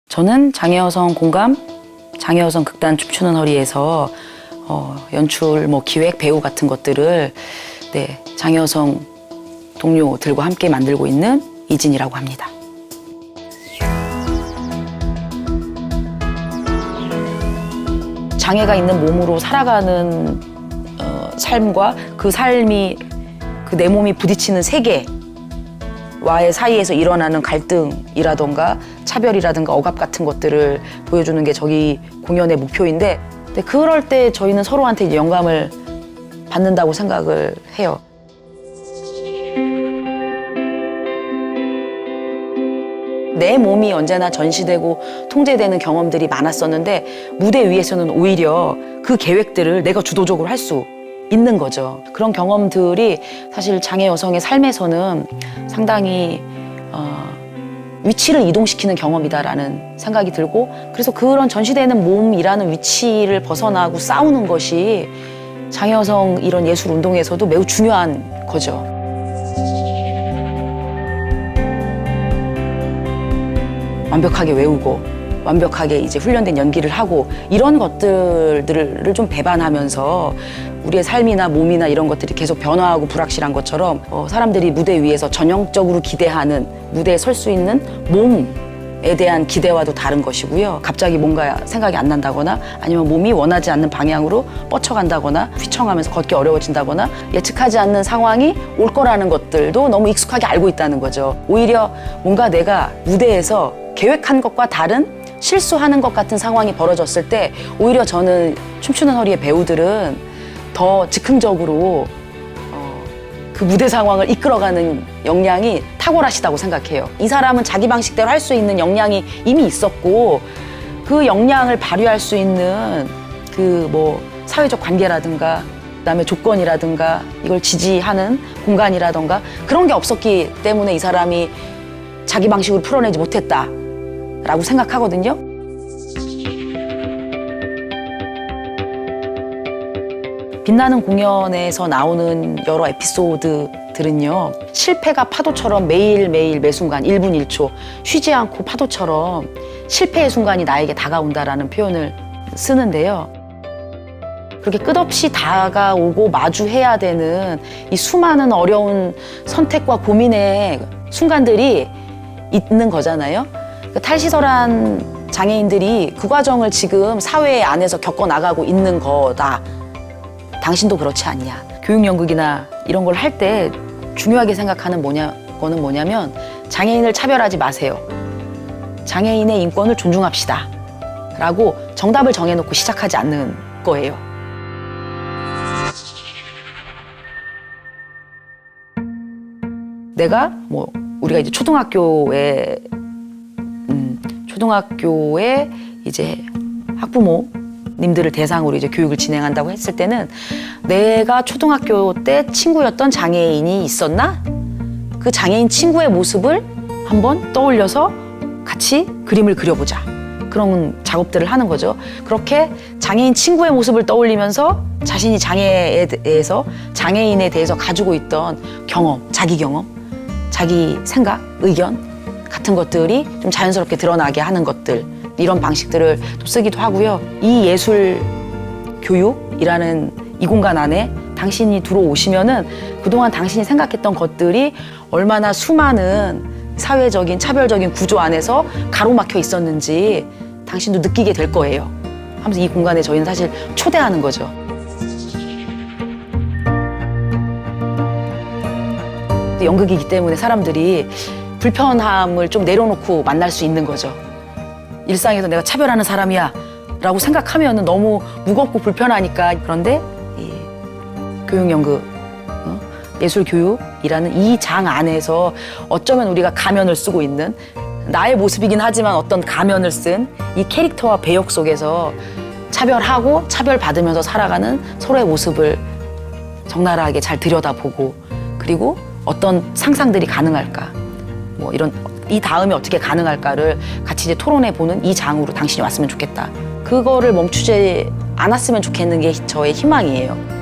저는 장애여성 공감, 장애여성 극단 춤추는 허리에서 연출, 기획, 배우 같은 것들을 장애여성 동료들과 함께 만들고 있는 이진이라고 합니다. 장애가 있는 몸으로 살아가는 삶과 그 삶이 내 몸이 부딪히는 세계와의 사이에서 일어나는 갈등이라던가 차별이라든가 억압 같은 것들을 보여주는 게 저희 공연의 목표인데, 그럴 때 저희는 서로한테 이제 영감을 받는다고 생각을 해요. 내 몸이 언제나 전시되고 통제되는 경험들이 많았었는데, 무대 위에서는 오히려 그 계획들을 내가 주도적으로 할 수 있는 거죠. 그런 경험들이 사실 장애 여성의 삶에서는 상당히 위치를 이동시키는 경험이다라는 생각이 들고, 그래서 그런 전시되는 몸이라는 위치를 벗어나고 싸우는 것이 장애 여성 이런 예술 운동에서도 매우 중요한 거죠. 완벽하게 외우고 완벽하게 이제 훈련된 연기를 하고 이런 것들을 좀 배반하면서 우리의 삶이나 몸이나 이런 것들이 계속 변화하고 불확실한 것처럼 사람들이 무대 위에서 전형적으로 기대하는, 무대에 설 수 있는 몸에 대한 기대와도 다른 것이고요. 갑자기 뭔가 생각이 안 난다거나 아니면 몸이 원하지 않는 방향으로 뻗쳐간다거나 휘청하면서 걷기 어려워진다거나 예측하지 않는 상황이 올 거라는 것들도 너무 익숙하게 알고 있다는 거죠. 오히려 뭔가 내가 무대에서 계획한 것과 다른 실수하는 것 같은 상황이 벌어졌을 때 오히려 저는 춤추는 허리의 배우들은 더 즉흥적으로 그 무대 상황을 이끌어가는 역량이 탁월하시다고 생각해요. 이 사람은 자기 방식대로 할 수 있는 역량이 이미 있었고, 그 역량을 발휘할 수 있는 사회적 관계라든가 그다음에 조건이라든가 이걸 지지하는 공간이라든가 그런 게 없었기 때문에 이 사람이 자기 방식으로 풀어내지 못했다라고 생각하거든요. 빛나는 공연에서 나오는 여러 에피소드들은요, 실패가 파도처럼 매일매일 매순간 1분 1초 쉬지 않고 파도처럼 실패의 순간이 나에게 다가온다라는 표현을 쓰는데요. 그렇게 끝없이 다가오고 마주해야 되는 이 수많은 어려운 선택과 고민의 순간들이 있는 거잖아요. 탈시설한 장애인들이 그 과정을 지금 사회 안에서 겪어나가고 있는 거다. 당신도 그렇지 않냐. 교육연극이나 이런 걸 할 때 중요하게 생각하는 거는 뭐냐면 장애인을 차별하지 마세요. 장애인의 인권을 존중합시다. 라고 정답을 정해놓고 시작하지 않는 거예요. 내가 우리가 이제 초등학교에 이제 학부모님들을 대상으로 이제 교육을 진행한다고 했을 때는 내가 초등학교 때 친구였던 장애인이 있었나? 그 장애인 친구의 모습을 한번 떠올려서 같이 그림을 그려보자. 그런 작업들을 하는 거죠. 그렇게 장애인 친구의 모습을 떠올리면서 자신이 장애에 대해서, 장애인에 대해서 가지고 있던 경험, 자기 생각, 의견 같은 것들이 좀 자연스럽게 드러나게 하는 것들, 이런 방식들을 또 쓰기도 하고요. 이 예술 교육이라는 이 공간 안에 당신이 들어오시면은 그동안 당신이 생각했던 것들이 얼마나 수많은 사회적인 차별적인 구조 안에서 가로막혀 있었는지 당신도 느끼게 될 거예요. 하면서 이 공간에 저희는 사실 초대하는 거죠. 연극이기 때문에 사람들이 불편함을 좀 내려놓고 만날 수 있는 거죠. 일상에서 내가 차별하는 사람이야 라고 생각하면 너무 무겁고 불편하니까. 그런데 이 교육연극, 예술교육이라는 이 장 안에서 어쩌면 우리가 가면을 쓰고 있는, 나의 모습이긴 하지만 어떤 가면을 쓴 이 캐릭터와 배역 속에서 차별하고 차별받으면서 살아가는 서로의 모습을 적나라하게 잘 들여다보고, 그리고 어떤 상상들이 가능할까, 이 다음에 어떻게 가능할까를 같이 이제 토론해보는 이 장으로 당신이 왔으면 좋겠다. 그거를 멈추지 않았으면 좋겠는 게 저의 희망이에요.